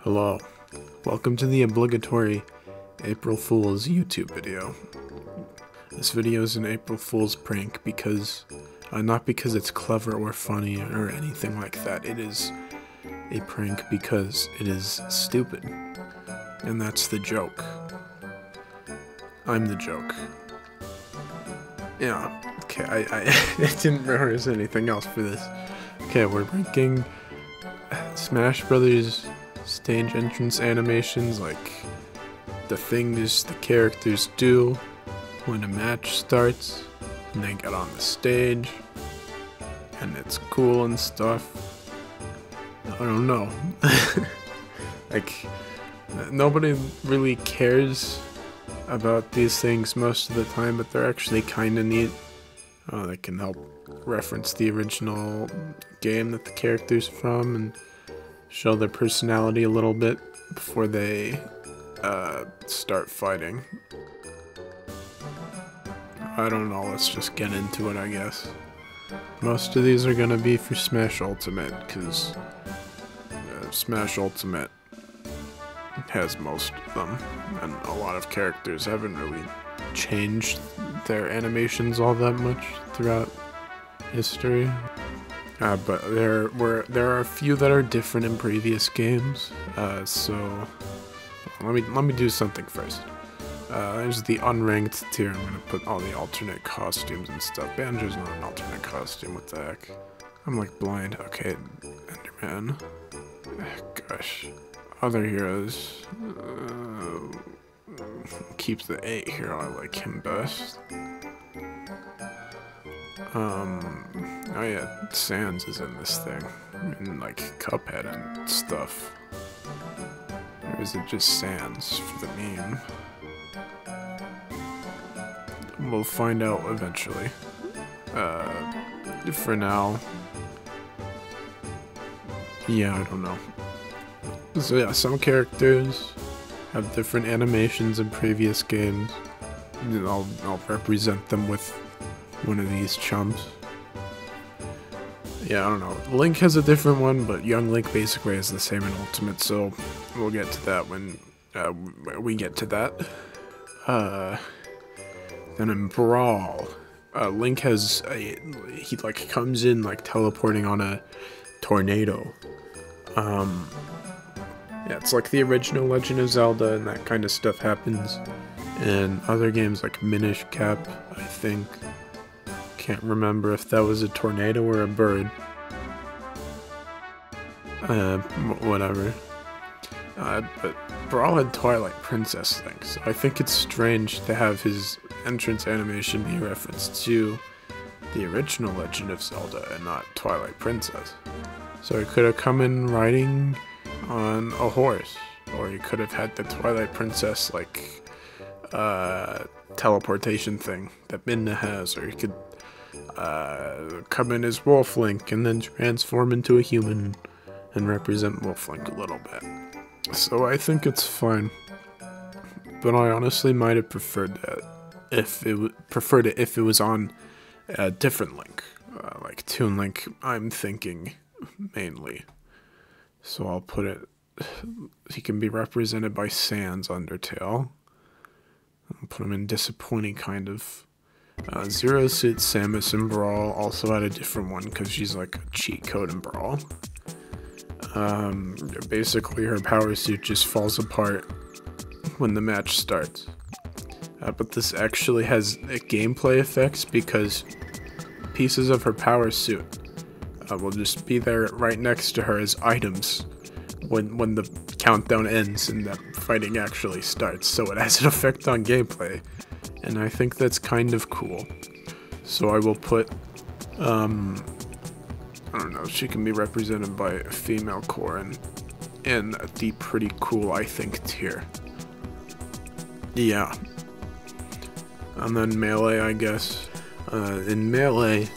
Hello, welcome to the obligatory April Fool's YouTube video. This video is an April Fool's prank because, not because it's clever or funny or anything like that. It is a prank because it is stupid. And that's the joke. I'm the joke. Yeah, okay, I didn't rehearse anything else for this. Okay, we're ranking Smash Brothers stage entrance animations, like the things the characters do when a match starts and they get on the stage and it's cool and stuff. I don't know. Like, nobody really cares about these things most of the time, but they're actually kind of neat. They can help reference the original game that the character's from and show their personality a little bit before they start fighting. I don't know, let's just get into it, I guess. Most of these are gonna be for Smash Ultimate, because Smash Ultimate has most of them, and a lot of characters haven't really changed their animations all that much throughout history. But there are a few that are different in previous games. So let me do something first. There's the unranked tier. I'm gonna put all the alternate costumes and stuff. Banjo's not an alternate costume. What the heck? I'm like blind. Okay, Enderman. Gosh, other heroes. Keeps the 8 hero. I like him best. Oh yeah, Sans is in this thing, and like Cuphead and stuff. Or is it just Sans for the meme? We'll find out eventually. For now, yeah, I don't know. So yeah, some characters have different animations in previous games. I'll represent them with one of these chumps. Yeah, I don't know. Link has a different one, but Young Link basically is the same in Ultimate, so we'll get to that when we get to that. Then in Brawl, Link has he like comes in like teleporting on a tornado. Yeah, it's like the original Legend of Zelda, and that kind of stuff happens in other games like Minish Cap, I think. Can't remember if that was a tornado or a bird. Whatever. But Brawl had Twilight Princess things, so I think it's strange to have his entrance animation be referenced to the original Legend of Zelda and not Twilight Princess. So he could have come in riding on a horse, or he could have had the Twilight Princess like teleportation thing that Midna has, or he could come in as Wolf Link and then transform into a human and represent Wolf Link a little bit. So I think it's fine, but I honestly might have preferred that if it was on a different Link, like Toon Link. I'm thinking mainly, so I'll put it. He can be represented by Sans Undertale. I'll put him in disappointing kind of. Zero Suit Samus in Brawl also had a different one because she's like a cheat code in Brawl. Basically her power suit just falls apart when the match starts. But this actually has gameplay effects because pieces of her power suit will just be there right next to her as items when the countdown ends and the fighting actually starts. So it has an effect on gameplay. And I think that's kind of cool. So I will put, I don't know, she can be represented by a female core in the pretty cool, I think, tier. Yeah. And then Melee, I guess. In Melee,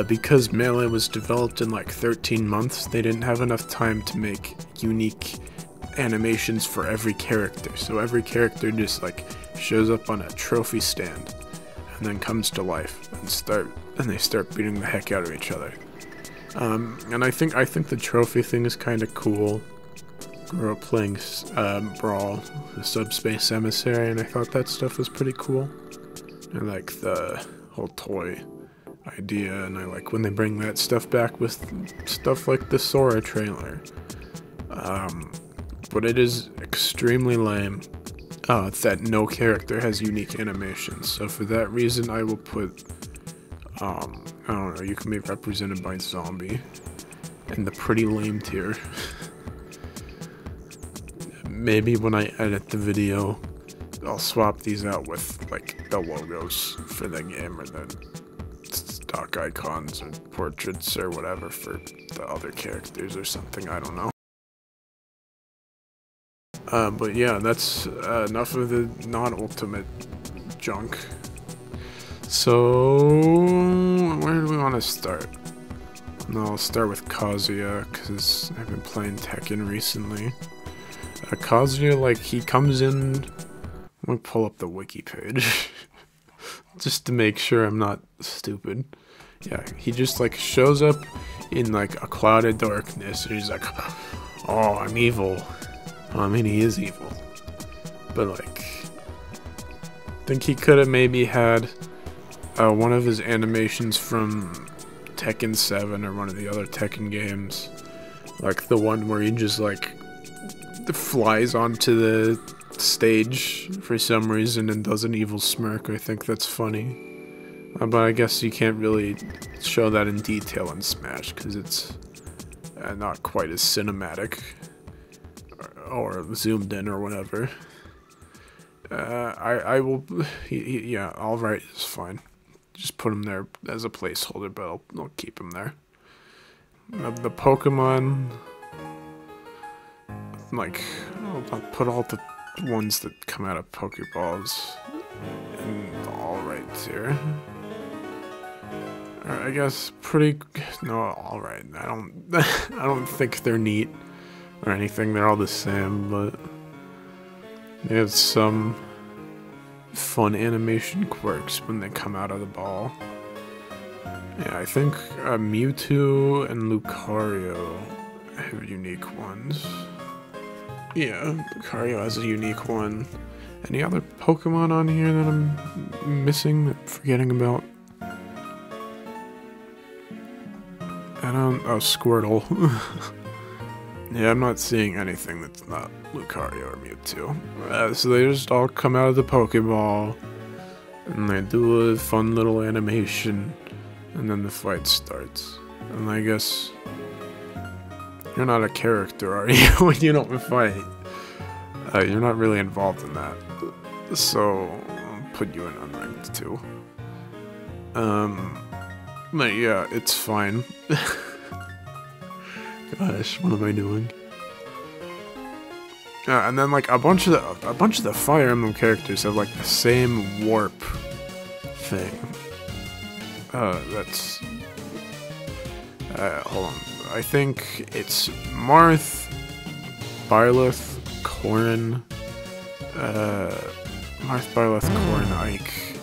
because Melee was developed in like 13 months, they didn't have enough time to make unique animations for every character. So every character just like shows up on a trophy stand and then comes to life and they start beating the heck out of each other. And I think the trophy thing is kind of cool. grew up playing Brawl, the Subspace Emissary, and I thought that stuff was pretty cool. I like the whole toy idea, and I like when they bring that stuff back with stuff like the Sora trailer. But it is extremely lame that no character has unique animations. So for that reason, I will put, I don't know, you can be represented by Zombie in the pretty lame tier. Maybe when I edit the video, I'll swap these out with like the logos for the game, or the stock icons or portraits or whatever for the other characters or something, I don't know. But yeah, that's enough of the non-ultimate junk. So, where do we want to start? No, I'll start with Kazuya, because I've been playing Tekken recently. Kazuya, like, he comes in... Let me pull up the wiki page. Just to make sure I'm not stupid. Yeah, he just, like, shows up in, like, a cloud of darkness, and he's like, oh, I'm evil. I mean, he is evil. But, like, I think he could have maybe had one of his animations from Tekken 7 or one of the other Tekken games. Like, the one where he just, like, flies onto the stage for some reason and does an evil smirk. I think that's funny. But I guess you can't really show that in detail in Smash, because it's not quite as cinematic. Or zoomed in or whatever. I will, yeah, alright is fine. Just put him there as a placeholder, but I'll keep him there. The Pokemon, like, I'll put all the ones that come out of Pokeballs in the alright tier. I guess alright. I don't think they're neat or anything, they're all the same, but they have some fun animation quirks when they come out of the ball. Yeah, I think Mewtwo and Lucario have unique ones. Yeah, Lucario has a unique one. Any other Pokemon on here that I'm missing, forgetting about? Oh, Squirtle. Yeah, I'm not seeing anything that's not Lucario or Mewtwo. So they just all come out of the Pokeball, and they do a fun little animation, and then the fight starts. And I guess you're not a character, are you, when you don't fight? You're not really involved in that. So, I'll put you in unranked too. But yeah, it's fine. Gosh, what am I doing? And then like a bunch of the Fire Emblem characters have like the same warp thing. That's hold on. I think it's Marth, Byleth, Corrin, Marth, Byleth, Corrin, Ike,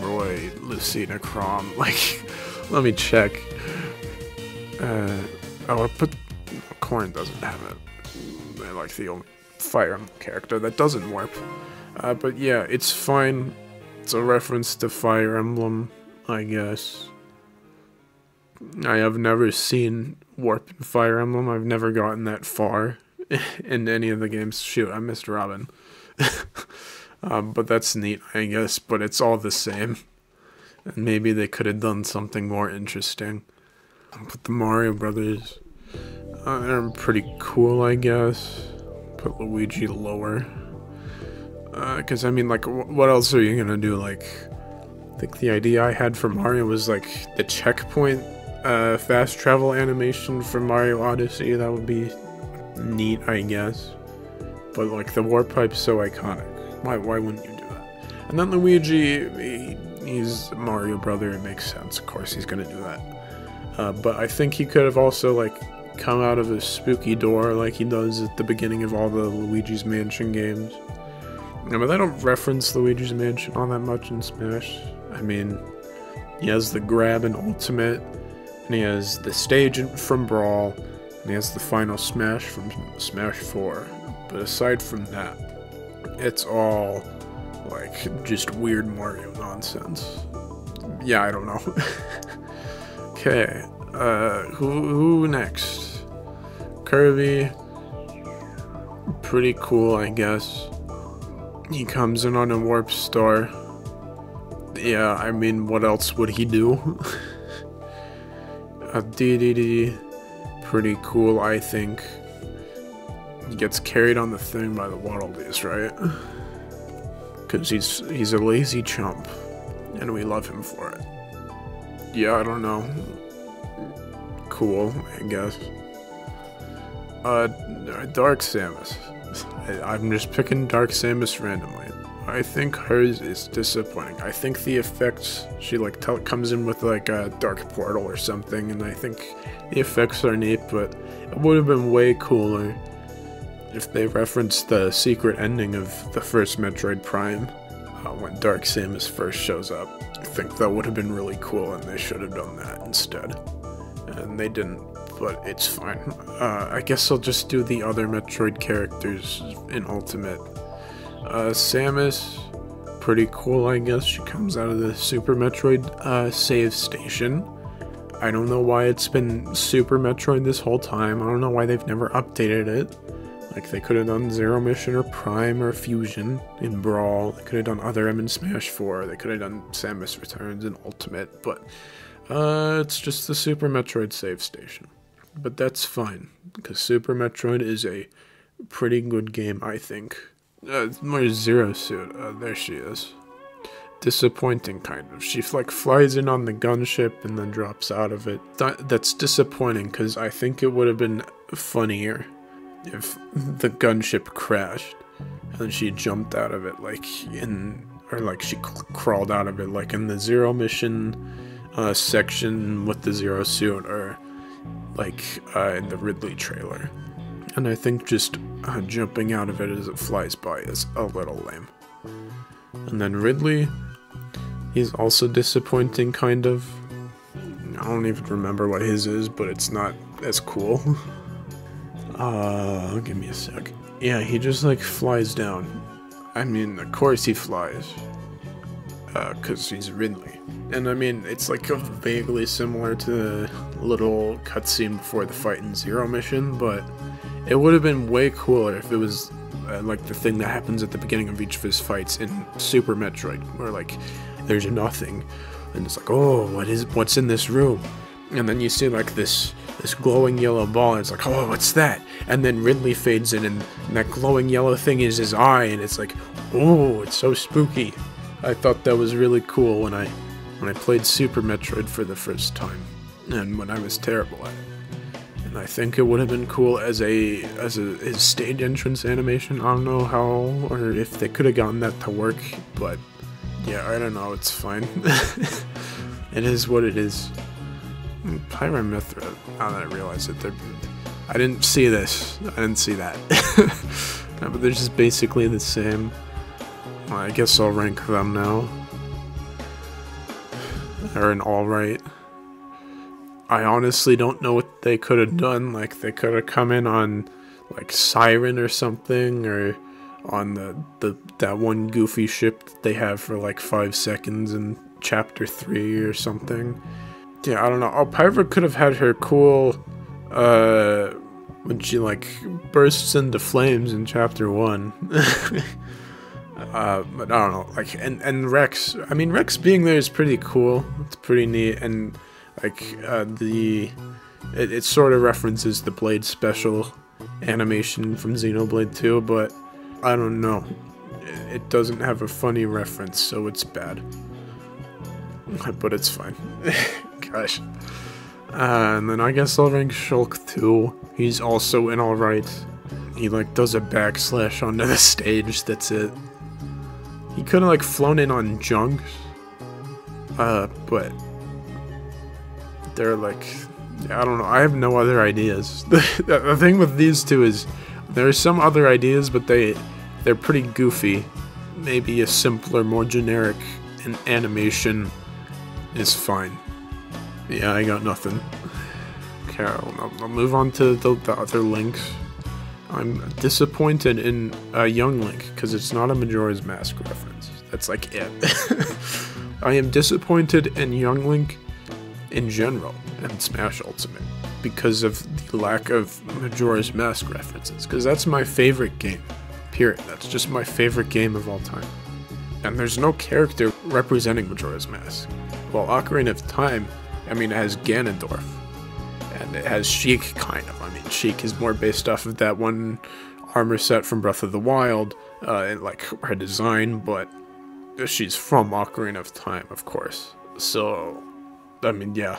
Roy, Lucina, Chrom. Like, let me check. I put Corrin doesn't have it. They're like the only Fire Emblem character that doesn't warp. But yeah, it's fine. It's a reference to Fire Emblem, I guess. I have never seen warp in Fire Emblem. I've never gotten that far in any of the games. Shoot, I missed Robin. But that's neat, I guess. But it's all the same. And maybe they could have done something more interesting. Put the Mario Brothers. They're pretty cool, I guess. Put Luigi lower. Because, I mean, like, what else are you gonna do? Like, I think the idea I had for Mario was, like, the checkpoint fast travel animation for Mario Odyssey. That would be neat, I guess. But, like, the warp pipe's so iconic. Why wouldn't you do that? And then Luigi, he's Mario brother. It makes sense. Of course he's gonna do that. But I think he could have also, like, come out of a spooky door like he does at the beginning of all the Luigi's Mansion games. Yeah, but they don't reference Luigi's Mansion all that much in Smash. I mean, he has the grab and ultimate, and he has the stage from Brawl, And he has the final smash from Smash 4. But aside from that, it's all like just weird Mario nonsense. Yeah, I don't know. Okay, who next? Kirby. Pretty cool, I guess. He comes in on a warp star. Yeah, I mean, what else would he do? DDD. Pretty cool, I think. He gets carried on the thing by the Waddledees, right? Because he's a lazy chump, and we love him for it. Yeah, I don't know. Cool, I guess. Dark Samus. I'm just picking Dark Samus randomly. I think hers is disappointing. I think the effects, she like comes in with like a dark portal or something, and I think the effects are neat, but it would have been way cooler if they referenced the secret ending of the first Metroid Prime when Dark Samus first shows up. I think that would have been really cool, and they should have done that instead. And they didn't, but it's fine. I guess I'll just do the other Metroid characters in Ultimate. Samus, pretty cool, I guess. She comes out of the Super Metroid save station. I don't know why it's been Super Metroid this whole time. I don't know why they've never updated it. Like, they could have done Zero Mission or Prime or Fusion in Brawl. They could have done Other M in Smash 4. They could have done Samus Returns in Ultimate. But it's just the Super Metroid save station. But that's fine, because Super Metroid is a pretty good game, I think. Where's Zero Suit? There she is. Disappointing, kind of. She like flies in on the gunship and then drops out of it. That's disappointing, because I think it would have been funnier if the gunship crashed and she jumped out of it, like she crawled out of it, like in the Zero Mission section with the Zero Suit, or like in the Ridley trailer. And I think just jumping out of it as it flies by is a little lame. And then Ridley, he's also disappointing, kind of. I don't even remember what his is, but it's not as cool. Give me a sec. Yeah, he just like flies down. I mean, of course he flies. Cause he's Ridley. And I mean, it's like vaguely similar to the little cutscene before the fight in Zero Mission, but it would have been way cooler if it was like the thing that happens at the beginning of each of his fights in Super Metroid, where like there's nothing, and it's like, oh, what's in this room? And then you see like this glowing yellow ball, and it's like, oh, what's that? And then Ridley fades in, and that glowing yellow thing is his eye, and it's like, oh, it's so spooky. I thought that was really cool when I played Super Metroid for the first time, and when I was terrible at it. And I think it would have been cool as his stage entrance animation. I don't know how, or if they could have gotten that to work, but yeah, I don't know, it's fine. It is what it is. Pyramithra, now that I realize it, I didn't see this, I didn't see that. No, but they're just basically the same. Well, I guess I'll rank them now. They're an alright. I honestly don't know what they could have done. Like, they could have come in on like Siren or something, or on that one goofy ship that they have for like 5 seconds in chapter 3 or something. Yeah, I don't know. Oh, Pyra could have had her cool when she like bursts into flames in chapter 1. But I don't know, like, and Rex, I mean, Rex being there is pretty cool. It's pretty neat, and like it sort of references the Blade special animation from Xenoblade 2, but I don't know, it doesn't have a funny reference, so it's bad. But it's fine. Gosh. And then I guess I'll rank Shulk 2. He's also an alright. He like does a backslash onto the stage, that's it. He could have like flown in on Junks, but they're like, I don't know, I have no other ideas. The thing with these two is, there are some other ideas, but they're pretty goofy. Maybe a simpler, more generic animation is fine. Yeah, I got nothing. Okay. Okay, I'll move on to the other links. I'm disappointed in Young Link because it's not a Majora's Mask reference. That's like it. I am disappointed in Young Link in general and Smash Ultimate because of the lack of Majora's Mask references. Because that's my favorite game. Period. That's just my favorite game of all time. And there's no character representing Majora's Mask. Well, Ocarina of Time, I mean, it has Ganondorf. And it has Sheik, kind of. I mean, Sheik is more based off of that one armor set from Breath of the Wild, and like her design, but she's from Ocarina of Time, of course. So, I mean, yeah.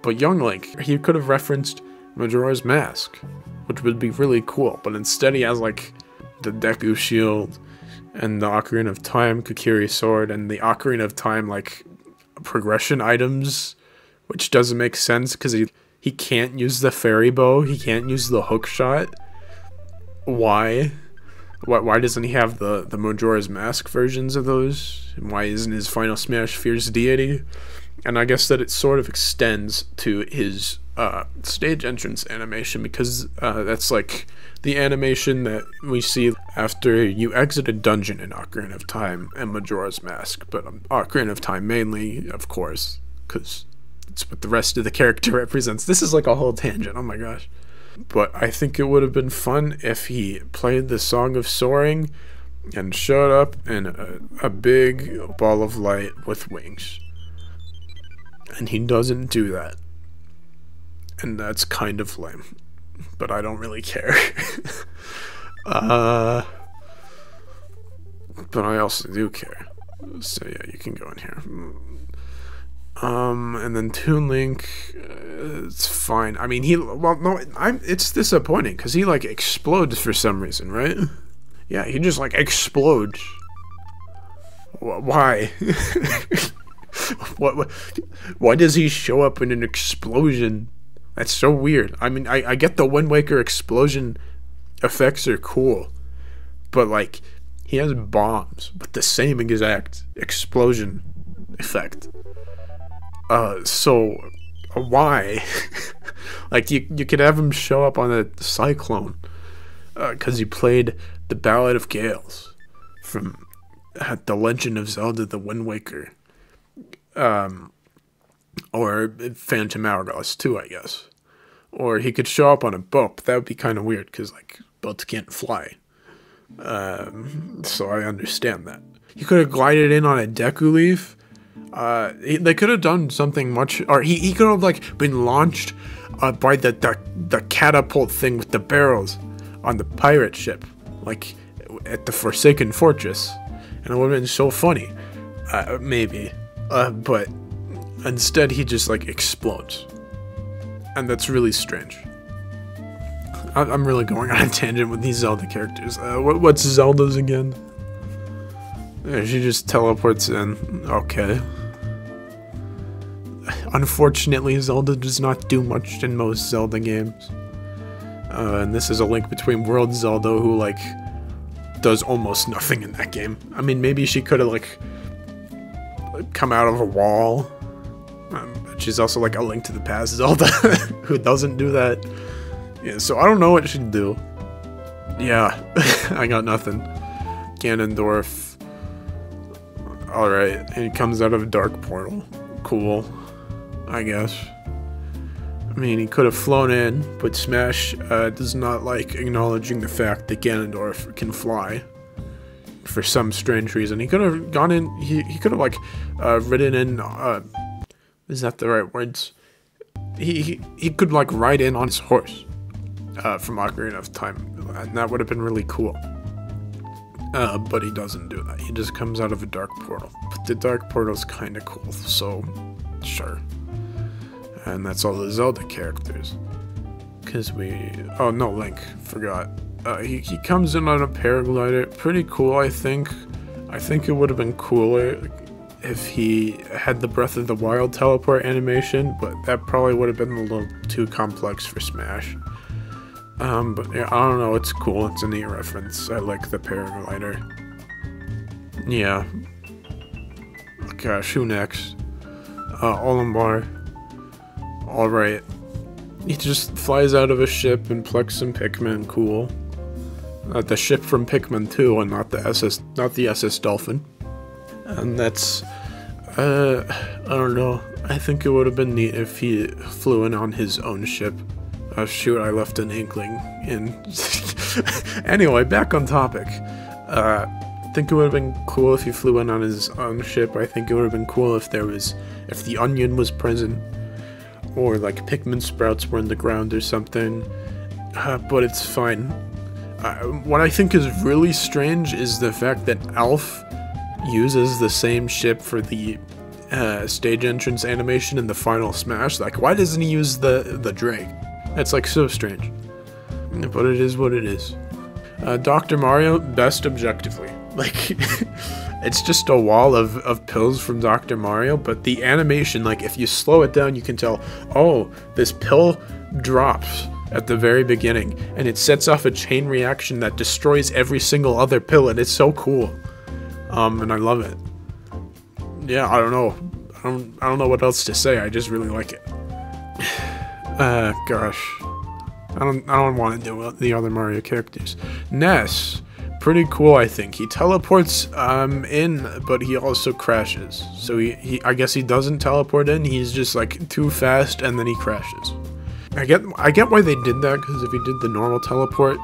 But Young Link, he could have referenced Majora's Mask, which would be really cool, but instead he has like the Deku Shield, and the Ocarina of Time Kokiri Sword, and the Ocarina of Time, like, progression items, which doesn't make sense, because he can't use the fairy bow, he can't use the hook shot. Why? Why doesn't he have the Majora's Mask versions of those? And why isn't his Final Smash Fierce Deity? And I guess that it sort of extends to his stage entrance animation, because that's like the animation that we see after you exit a dungeon in Ocarina of Time and Majora's Mask. But Ocarina of Time mainly, of course, because it's what the rest of the character represents. This is like a whole tangent, oh my gosh. But I think it would have been fun if he played the Song of Soaring and showed up in a big ball of light with wings. And he doesn't do that. And that's kind of lame. But I don't really care. But I also do care. So yeah, you can go in here. And then Toon Link, it's fine. I mean, it's disappointing because he like explodes for some reason, right? Yeah, he just like explodes. Why? Why does he show up in an explosion? That's so weird. I mean, I get the Wind Waker explosion effects are cool, but like he has bombs with the same exact explosion effect. So why? Like you could have him show up on a cyclone, because he played the Ballad of Gales from The Legend of Zelda: The Wind Waker, or Phantom Hourglass 2, I guess. Or he could show up on a boat, but that would be kind of weird because like boats can't fly. So I understand that. He could have glided in on a Deku Leaf. They could have done something much, or he could have like been launched by the catapult thing with the barrels on the pirate ship, like at the Forsaken Fortress, and it would have been so funny. Maybe, but instead he just like explodes, and that's really strange. I'm really going on a tangent with these Zelda characters. What's Zelda's again? Yeah, she just teleports in. Okay. Unfortunately, Zelda does not do much in most Zelda games. And this is a link between World Zelda, who, like, does almost nothing in that game. I mean, maybe she could have, like, come out of a wall. But she's also, like, a Link to the Past Zelda, who doesn't do that. Yeah, so I don't know what she'd do. Yeah, I got nothing. Ganondorf. Alright, and he comes out of a dark portal. Cool, I guess. I mean, he could have flown in, but Smash does not like acknowledging the fact that Ganondorf can fly. For some strange reason. He could have gone in, he could have, like, ridden in, is that the right words? He could, like, ride in on his horse from Ocarina of Time, and that would have been really cool. But he doesn't do that. He just comes out of a dark portal. But the dark portal's kind of cool, so sure. And that's all the Zelda characters. Because oh no, Link, forgot. He comes in on a paraglider. Pretty cool, I think. I think it would have been cooler if he had the Breath of the Wild teleport animation, but that probably would have been a little too complex for Smash. But yeah, I don't know, it's cool, it's a neat reference. I like the paraglider. Yeah. Gosh, who next? Olimbar. Alright. He just flies out of a ship and plucks some Pikmin. Cool. The ship from Pikmin 2 and not the SS Dolphin. And that's, I don't know. I think it would have been neat if he flew in on his own ship. Oh shoot, I left an inkling in. Anyway, back on topic. I think it would have been cool if he flew in on his own ship. I think it would have been cool if if the onion was present. Or like Pikmin sprouts were in the ground or something. But it's fine. What I think is really strange is the fact that Alf uses the same ship for the stage entrance animation in the final Smash. Like, why doesn't he use the Drake? That's like so strange. But it is what it is. Dr. Mario, best objectively. Like, it's just a wall of pills from Dr. Mario, but the animation, like, if you slow it down, you can tell, oh, this pill drops at the very beginning, and it sets off a chain reaction that destroys every single other pill, and it's so cool. And I love it. Yeah, I don't know. I don't know what else to say. I just really like it. Gosh. I don't want to do the other Mario characters. Ness, pretty cool, I think. He teleports in, but he also crashes. So I guess he doesn't teleport in. He's just like too fast, and then he crashes. I get why they did that, because if he did the normal teleport,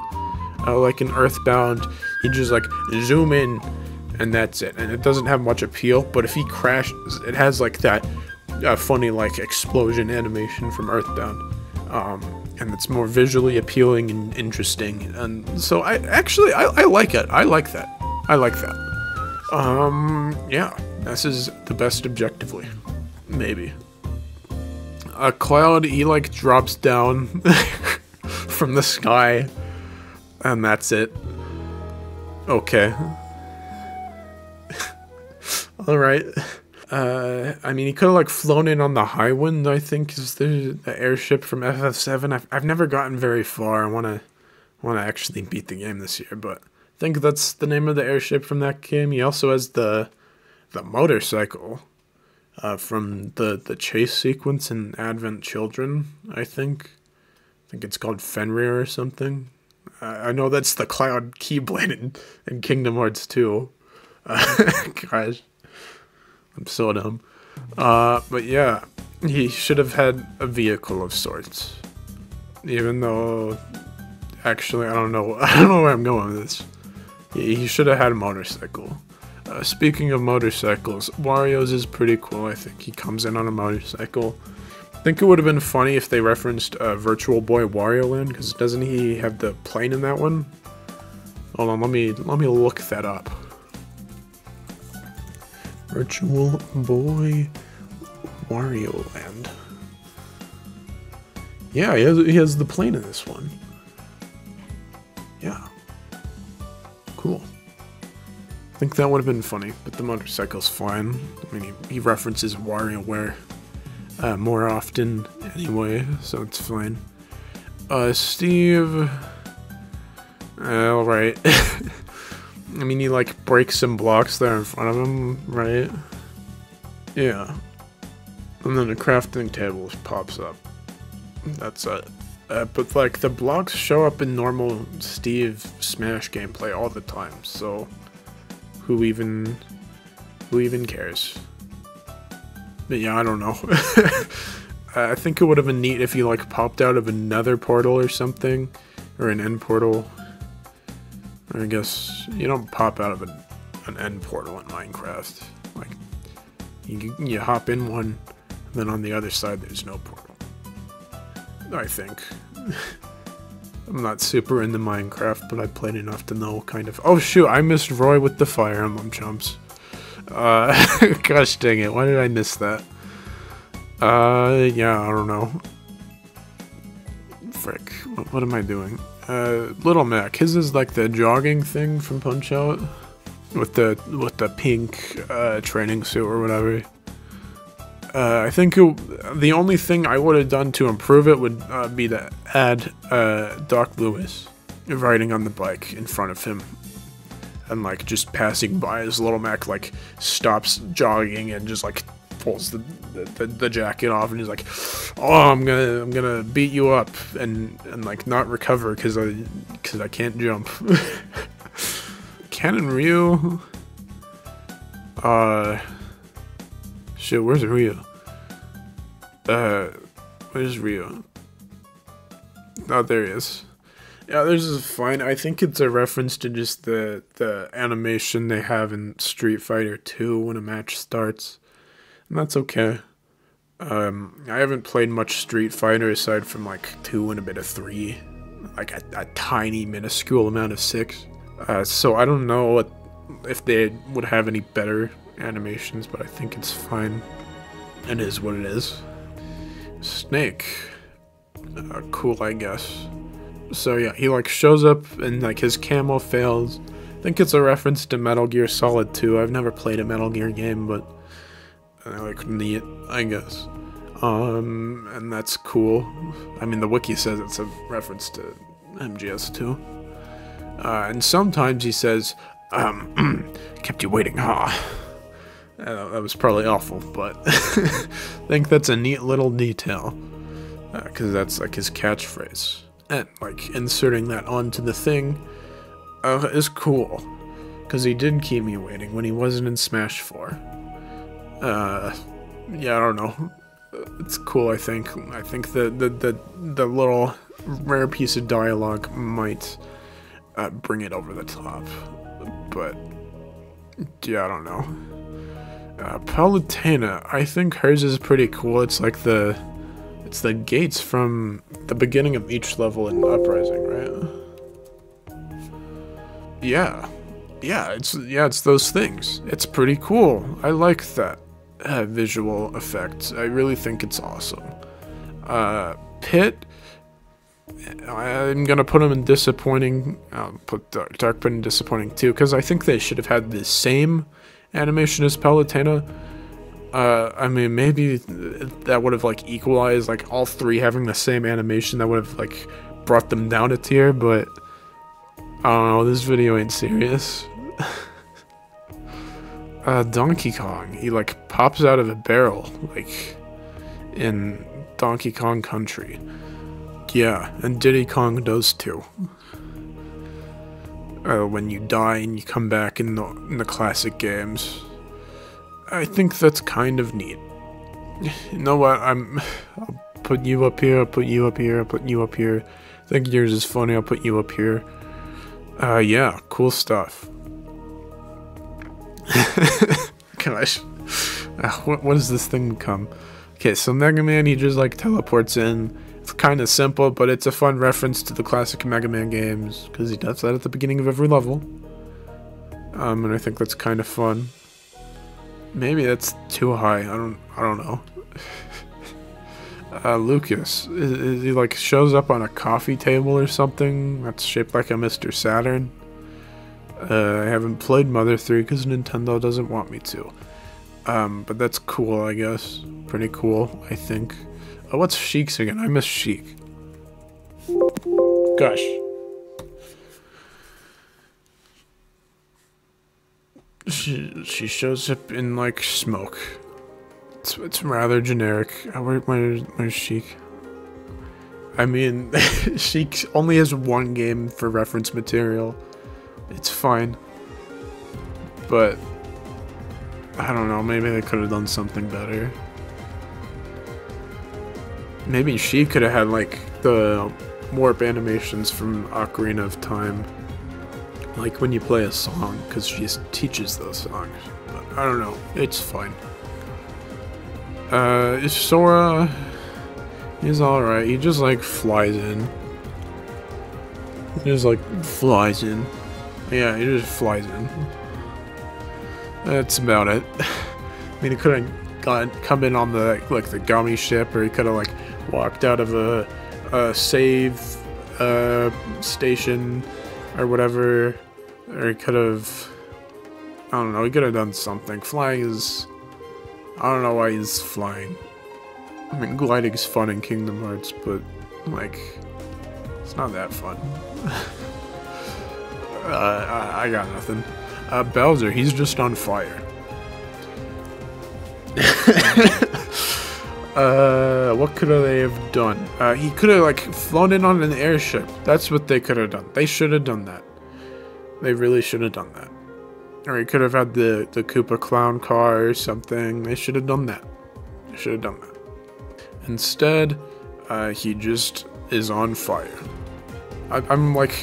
like in Earthbound, he'd just like zoom in, and that's it. And it doesn't have much appeal. But if he crashes, it has like that funny like explosion animation from Earthbound. And it's more visually appealing and interesting, and so I like it. I like that. Yeah, this is the best objectively, maybe. A Cloud, he like drops down from the sky, and that's it. Okay. All right. I mean, he could have like flown in on the High Wind, I think, is the airship from FF7. I've never gotten very far. I wanna actually beat the game this year, but I think that's the name of the airship from that game. He also has the motorcycle from the chase sequence in Advent Children, I think. I think it's called Fenrir or something. I know that's the Cloud Keyblade in Kingdom Hearts 2. Gosh. I'm so dumb. But yeah, he should have had a vehicle of sorts. Even though, actually, I don't know where I'm going with this. He should have had a motorcycle. Speaking of motorcycles, Wario's is pretty cool. I think he comes in on a motorcycle. I think it would have been funny if they referenced Virtual Boy Wario Land, because doesn't he have the plane in that one? Hold on, let me look that up. Virtual Boy Wario Land. Yeah, he has the plane in this one. Yeah. Cool. I think that would have been funny, but the motorcycle's fine. I mean, he references WarioWare more often anyway, so it's fine. Steve... Alright. I mean, he like breaks some blocks there in front of him, right? Yeah. And then a crafting table pops up. That's it. But like the blocks show up in normal Steve Smash gameplay all the time, so who even cares? But yeah, I don't know. I think it would have been neat if he like popped out of another portal or something, or an end portal. I guess you don't pop out of an end portal in Minecraft. Like, you hop in one, and then on the other side there's no portal. I think. I'm not super into Minecraft, but I played enough to know kind of... Oh shoot, I missed Roy with the Fire Emblem chumps. Gosh dang it, why did I miss that? Yeah, I don't know. Frick, what am I doing? Little Mac, his is like the jogging thing from Punch-Out with the pink training suit or whatever. I think the only thing I would have done to improve it would be to add Doc Lewis riding on the bike in front of him, and like just passing by as Little Mac like stops jogging and just like pulls the jacket off, and he's like, "Oh, I'm gonna beat you up and like not recover because I can't jump." Ken and Ryu. Shit, where's Ryu? Where's Ryu? Oh, there he is. Yeah, this is fine. I think it's a reference to just the animation they have in Street Fighter 2 when a match starts. And that's okay. I haven't played much Street Fighter aside from like 2 and a bit of 3. Like a tiny minuscule amount of 6. So I don't know if they would have any better animations, but I think it's fine. It is what it is. Snake. Cool, I guess. So yeah, he like shows up and like his camo fails. I think it's a reference to Metal Gear Solid 2. I've never played a Metal Gear game, but like neat, I guess. And that's cool. I mean, the wiki says it's a reference to MGS2. And sometimes he says, kept you waiting, huh? That was probably awful, but I think that's a neat little detail. Because that's like his catchphrase. And like inserting that onto the thing is cool. Because he did keep me waiting when he wasn't in Smash 4. Yeah, I don't know. It's cool, I think. I think the little rare piece of dialogue might bring it over the top. But yeah, I don't know. Palutena, I think hers is pretty cool. It's like it's the gates from the beginning of each level in Uprising, right? Yeah, it's those things. It's pretty cool. I like that visual effect. I really think it's awesome. Pit, I'm gonna put him in disappointing. I'll put Dark Pit in disappointing too, because I think they should have had the same animation as Palutena. I mean, maybe that would have like equalized, like all three having the same animation. That would have like brought them down a tier, but I don't know, this video ain't serious. Donkey Kong, he like pops out of a barrel, like in Donkey Kong Country. Yeah, and Diddy Kong does too. When you die and you come back in the classic games. I think that's kind of neat. You know what, I'll put you up here, I'll put you up here, I'll put you up here. I think yours is funny, I'll put you up here. Yeah, cool stuff. Gosh. What does this thing become? Okay, so Mega Man, he just like teleports in. It's kind of simple, but it's a fun reference to the classic Mega Man games, because he does that at the beginning of every level. And I think that's kind of fun. Maybe that's too high. I don't know. Lucas, he like shows up on a coffee table or something that's shaped like a Mr. Saturn. I haven't played Mother 3 because Nintendo doesn't want me to. But that's cool, I guess. Pretty cool, I think. Oh, what's Sheik's again? I miss Sheik. Gosh. She shows up in like smoke. It's rather generic. Where's Sheik? I mean, Sheik only has one game for reference material. It's fine. But I don't know, maybe they could have done something better. Maybe she could have had like the warp animations from Ocarina of Time. Like when you play a song, because she teaches those songs. But I don't know, it's fine. Is Sora... He's alright, he just like flies in. He just like flies in. Yeah, he just flies in. That's about it. I mean, he could have come in on the like the gummy ship, or he could have like walked out of a save station or whatever, or he could have, I don't know, he could have done something. Flying is, I don't know why he's flying. I mean, gliding's fun in Kingdom Hearts, but like, it's not that fun. I got nothing. Bowser, he's just on fire. What could they have done? He could have, like, flown in on an airship. That's what they could have done. They should have done that. They really should have done that. Or he could have had the Koopa clown car or something. They should have done that. They should have done that. Instead, he just is on fire. I'm like,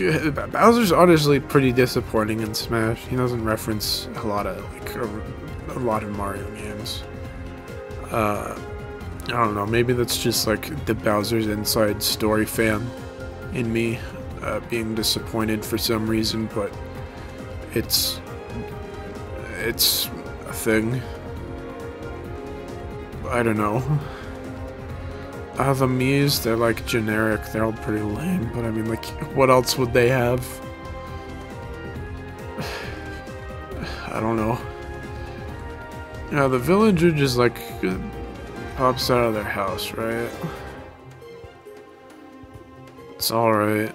Bowser's honestly pretty disappointing in Smash. He doesn't reference a lot of, like, a lot of Mario games. I don't know, maybe that's just like the Bowser's Inside Story fan in me being disappointed for some reason, but it's a thing. I don't know. The Mii's, they're like generic, they're all pretty lame, but I mean, like, what else would they have? I don't know. Yeah, the villager just like pops out of their house, right? It's alright.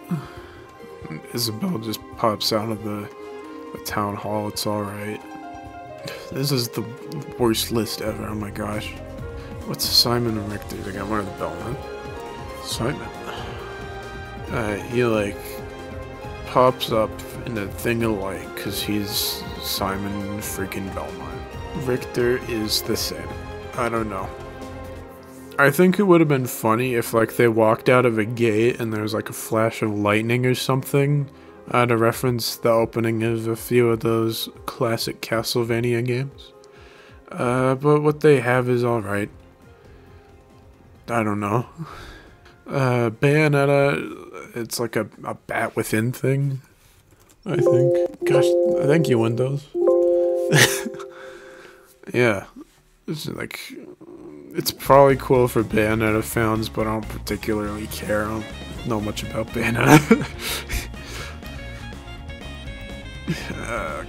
Isabelle just pops out of the town hall, it's alright. This is the worst list ever, oh my gosh. What's Simon and Richter's again? What are the Bellman? Simon. He like pops up in a thing of light because he's Simon freaking Belmont. Richter is the same. I don't know. I think it would have been funny if like they walked out of a gate and there was like a flash of lightning or something to reference the opening of a few of those classic Castlevania games. But what they have is alright. I don't know. Bayonetta, it's like a bat within thing, I think. Gosh, thank you, Windows. Yeah. It's like, it's probably cool for Bayonetta fans, but I don't particularly care. I don't know much about Bayonetta.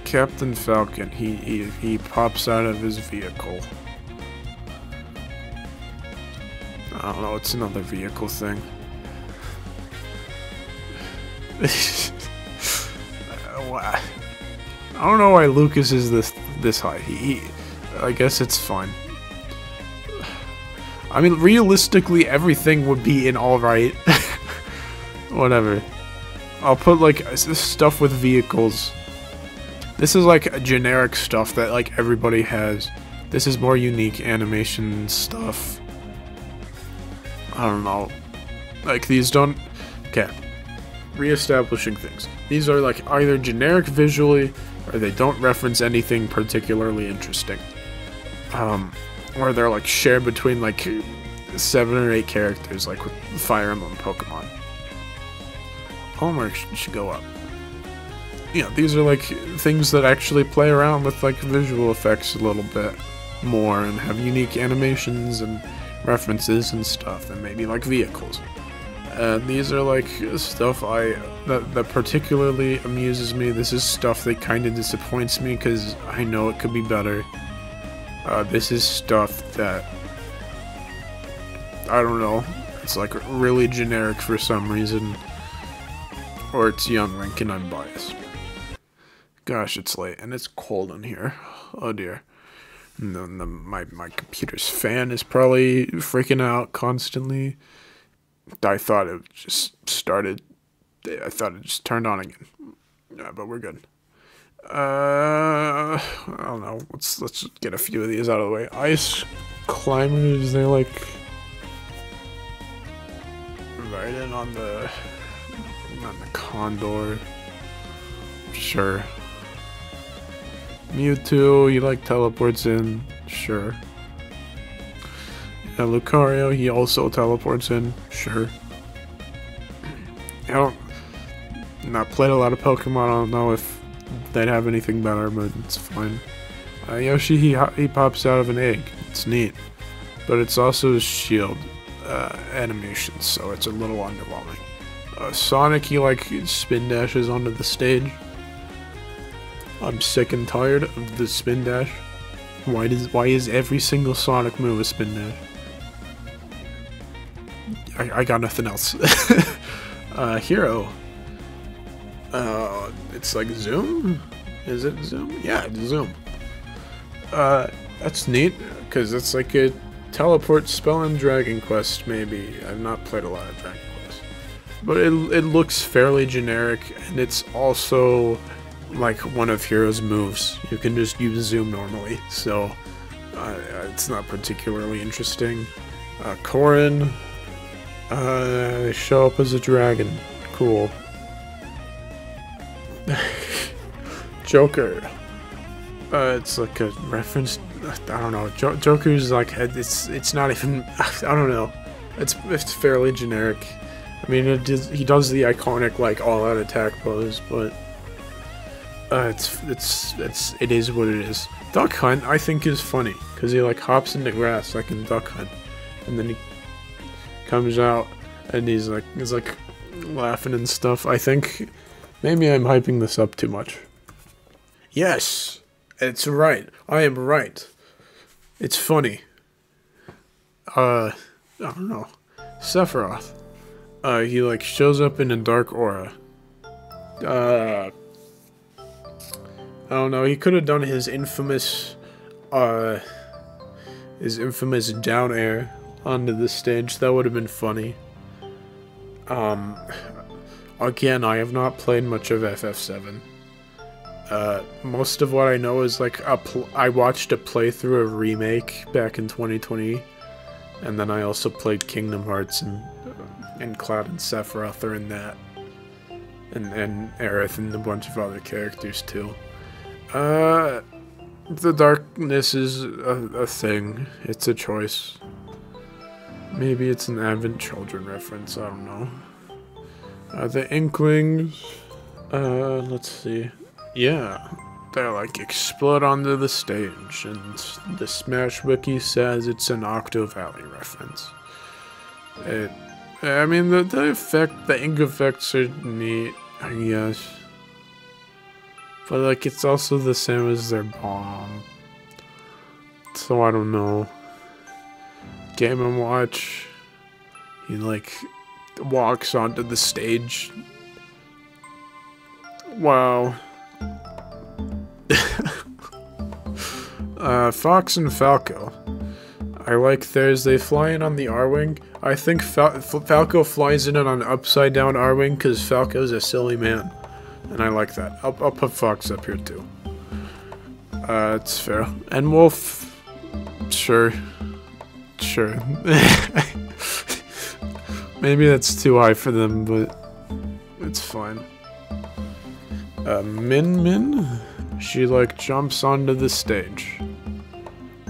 Captain Falcon, he pops out of his vehicle. I don't know, it's another vehicle thing. I don't know why Lucas is this high. I guess it's fine. I mean, realistically, everything would be in alright. Whatever. I'll put, like, this stuff with vehicles. This is, like, generic stuff that, like, everybody has. This is more unique animation stuff. I don't know. Like, these don't... Okay. Re-establishing things. These are, like, either generic visually, or they don't reference anything particularly interesting. Or they're, like, shared between, like, 7 or 8 characters, like with Fire Emblem Pokemon. Homework should go up. You know, these are, like, things that actually play around with, like, visual effects a little bit more, and have unique animations and references and stuff, and maybe like vehicles. These are like stuff that particularly amuses me. This is stuff that kind of disappoints me because I know it could be better. This is stuff that I don't know. It's like really generic for some reason, or it's Young Link and I'm biased. Gosh, it's late and it's cold in here. Oh dear. And then my computer's fan is probably freaking out constantly. I thought it just started. I thought it just turned on again. Yeah, but we're good. I don't know. Let's just get a few of these out of the way. Ice climbers, they like right in on the Condor. Sure. Mewtwo, he like teleports in, sure. Yeah, Lucario, he also teleports in, sure. I not played a lot of Pokemon, I don't know if they'd have anything better, but it's fine. Yoshi, he pops out of an egg, it's neat. But it's also his shield animation, so it's a little underwhelming. Sonic, he like spin dashes onto the stage. I'm sick and tired of the spin dash. Why is every single Sonic move a spin dash? I got nothing else. Hero. It's like Zoom? Is it Zoom? Yeah, it's Zoom. That's neat, because it's like a teleport spell in Dragon Quest, maybe. I've not played a lot of Dragon Quest. But it looks fairly generic, and it's also like one of Hero's moves. You can just use Zoom normally, so it's not particularly interesting. Corrin, show up as a dragon. Cool. Joker. It's like a reference. I don't know. Joker's like it's not even. I don't know. It's fairly generic. I mean, he does the iconic like all-out attack pose, but it is what it is. Duck Hunt I think is funny because he like hops into grass like in Duck Hunt, and then he comes out and he's like laughing and stuff. I think maybe I'm hyping this up too much. Yes, it's right. I am right. It's funny. I don't know. Sephiroth. He like shows up in a dark aura. I don't know. He could have done his infamous down air onto the stage. That would have been funny. Again, I have not played much of FF7. Most of what I know is like I watched a playthrough of Remake back in 2020, and then I also played Kingdom Hearts, and Cloud and Sephiroth are in that, and Aerith and a bunch of other characters too. The darkness is a thing. It's a choice. Maybe it's an Advent Children reference. I don't know. The Inklings. Let's see. Yeah, they like explode onto the stage, and the Smash Wiki says it's an Octo Valley reference. I mean, the ink effects are neat, I guess. But like, it's also the same as their bomb. So I don't know. Game & Watch. He like walks onto the stage. Wow. Fox and Falco. I like theirs. They fly in on the R-Wing. I think Falco flies in on an upside down R-Wing because Falco's a silly man. And I like that. I'll put Fox up here too. It's fair. And Wolf. Sure. Maybe that's too high for them, but it's fine. Min? She like jumps onto the stage.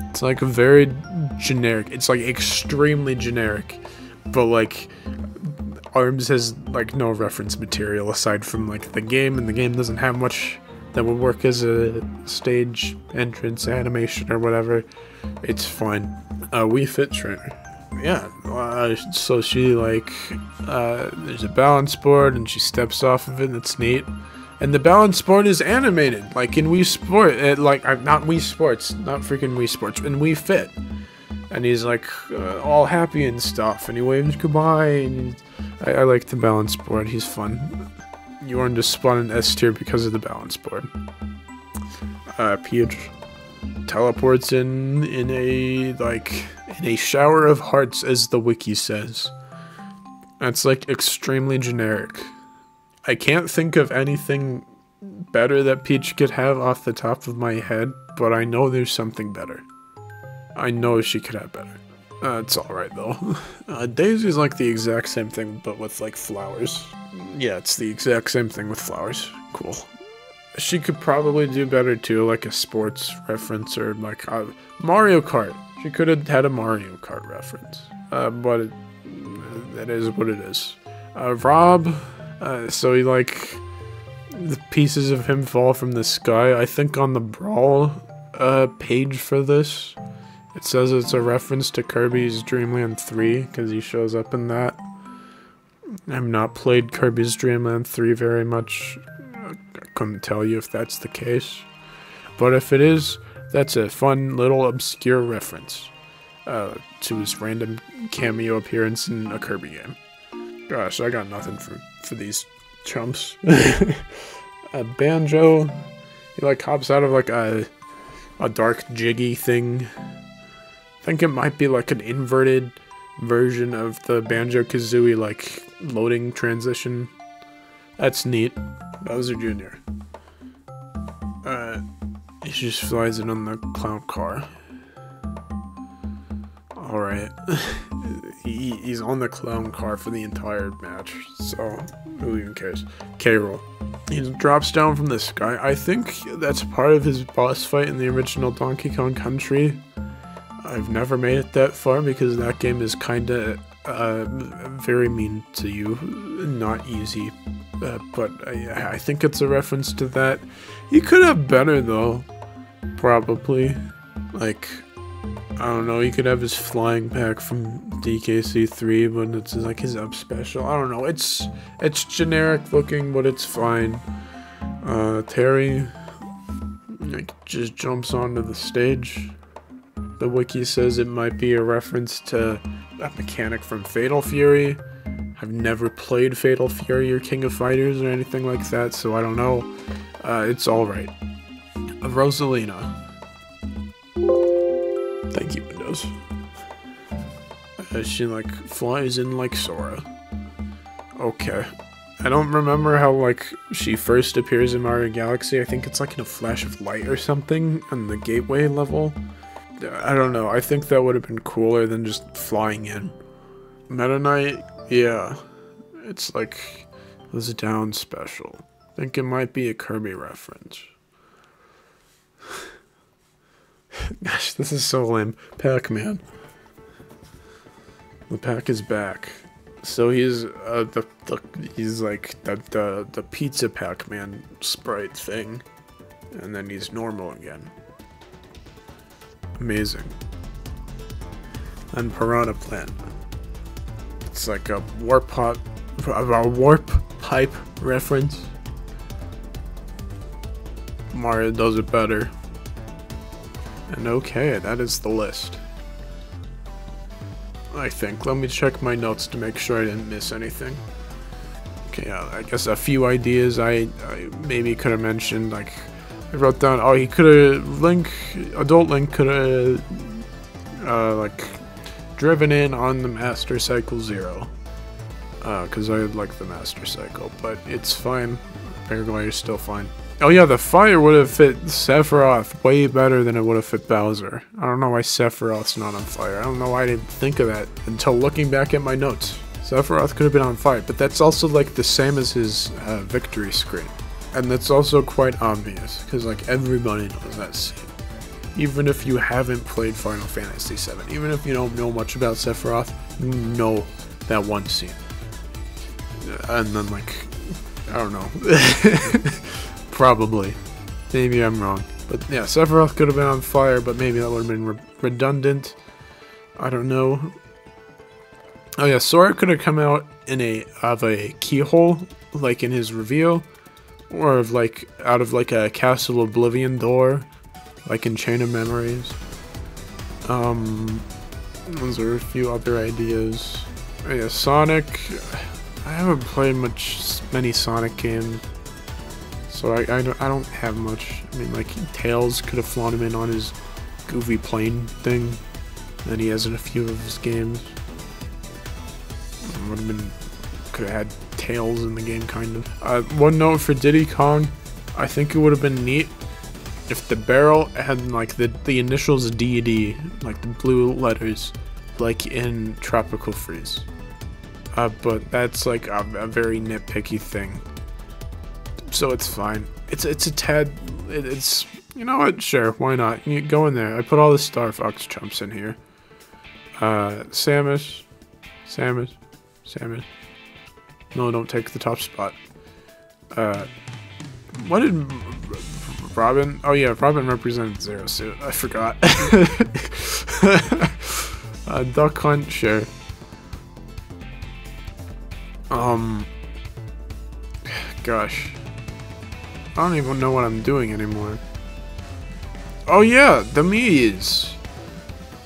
It's like a very generic, it's like extremely generic, but like ARMS has like no reference material aside from like the game, and the game doesn't have much that would work as a stage entrance animation or whatever. It's fine. Wii Fit Trainer. Yeah, so she like, there's a balance board and she steps off of it, and it's neat. And the balance board is animated, like in Wii Sport, not Wii Sports, not freaking Wii Sports, in Wii Fit. And he's like, all happy and stuff, and he waves goodbye, and I like the balance board, he's fun. You earned a spot in S tier because of the balance board. Peach teleports in a shower of hearts, as the wiki says. That's like extremely generic. I can't think of anything better that Peach could have off the top of my head, but I know there's something better. I know she could have better. It's alright though. Daisy's like the exact same thing, but with like flowers. Yeah, it's the exact same thing with flowers. Cool. She could probably do better too, like a sports reference, or like Mario Kart. She could have had a Mario Kart reference. But that is what it is. Rob. So he like, the pieces of him fall from the sky. I think on the Brawl page for this, it says it's a reference to Kirby's Dream Land 3, because he shows up in that. I've not played Kirby's Dream Land 3 very much. I couldn't tell you if that's the case. But if it is, that's a fun little obscure reference to his random cameo appearance in a Kirby game. Gosh, I got nothing for these chumps. Banjo, he like hops out of like a dark jiggy thing. I think it might be like an inverted version of the Banjo-Kazooie like loading transition. That's neat. Bowser Jr. He just flies in on the clown car. Alright. He's on the clown car for the entire match, so who even cares? K-Rool. He drops down from the sky. I think that's part of his boss fight in the original Donkey Kong Country. I've never made it that far because that game is kinda very mean to you. Not easy. But I think it's a reference to that. He could have better though. Probably. Like, I don't know, he could have his flying pack from DKC3, but it's like his up special. I don't know, it's generic looking, but it's fine. Terry like, just jumps onto the stage. The wiki says it might be a reference to a mechanic from Fatal Fury. I've never played Fatal Fury or King of Fighters or anything like that, so I don't know. It's alright. Rosalina. Thank you, Windows. She like flies in like Sora. Okay. I don't remember how like she first appears in Mario Galaxy. I think it's like in a flash of light or something on the gateway level. I don't know. I think that would have been cooler than just flying in. Meta Knight, yeah. It's like it was a down special. I think it might be a Kirby reference. Gosh, this is so lame. Pac-Man. The pack is back. So he's he's like the pizza Pac-Man sprite thing, and then he's normal again. Amazing. And Piranha Plant. It's like a warp pipe reference. Mario does it better. And okay, that is the list. I think. Let me check my notes to make sure I didn't miss anything. Okay, I guess a few ideas I maybe could have mentioned. Like, I wrote down, oh, he could have, Adult Link could have, like, driven in on the Master Cycle Zero. Because I like the Master Cycle, but it's fine. Paraglider's still fine. Oh yeah, the fire would have fit Sephiroth way better than it would have fit Bowser. I don't know why Sephiroth's not on fire. I don't know why I didn't think of that until looking back at my notes. Sephiroth could have been on fire, but that's also like the same as his victory screen. And that's also quite obvious, because like everybody knows that scene. Even if you haven't played Final Fantasy VII, even if you don't know much about Sephiroth, you know that one scene. And then like, I don't know. Probably. Maybe I'm wrong. But yeah, Sephiroth could have been on fire, but maybe that would have been redundant. I don't know. Oh yeah, Sora could have come out in of a keyhole, like in his reveal, or of like out of like a Castle Oblivion door, like in Chain of Memories. Those are a few other ideas. Oh yeah, Sonic. I haven't played many Sonic games. So I don't have much. I mean, like, Tails could have flown him in on his goofy plane thing. And he has in a few of his games. Would have been, could have had Tails in the game, kind of. One note for Diddy Kong. I think it would have been neat if the barrel had, like, the initials DD, like the blue letters, like in Tropical Freeze. But that's, like, a very nitpicky thing. So it's fine. It's a tad. It's, you know what? Sure, why not? You go in there. I put all the Star Fox chumps in here. Samus. No, don't take the top spot. What did Robin? Oh yeah, Robin represented Zero Suit. I forgot. Duck Hunt, sure. Gosh. I don't even know what I'm doing anymore. Oh yeah, the Mii's.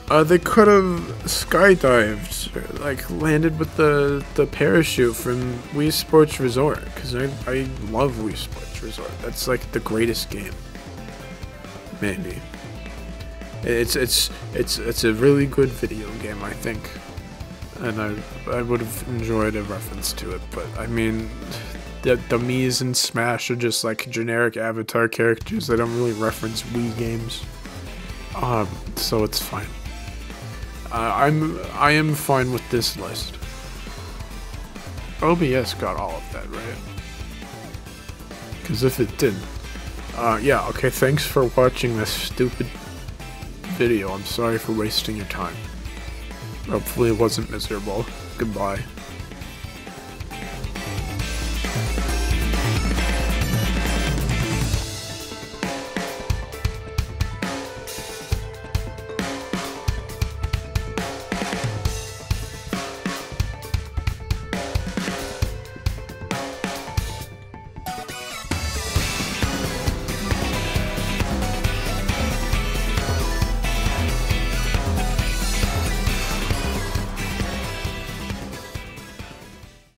They could have skydived, or, like, landed with the parachute from Wii Sports Resort, because I love Wii Sports Resort. That's like the greatest game. Maybe. It's a really good video game, I think, and I would have enjoyed a reference to it. But I mean, the Miis in Smash are just like generic avatar characters. They don't really reference Wii games, so it's fine. I am fine with this list. OBS got all of that right, because if it didn't, yeah, okay. Thanks for watching this stupid video. I'm sorry for wasting your time. Hopefully it wasn't miserable. Goodbye.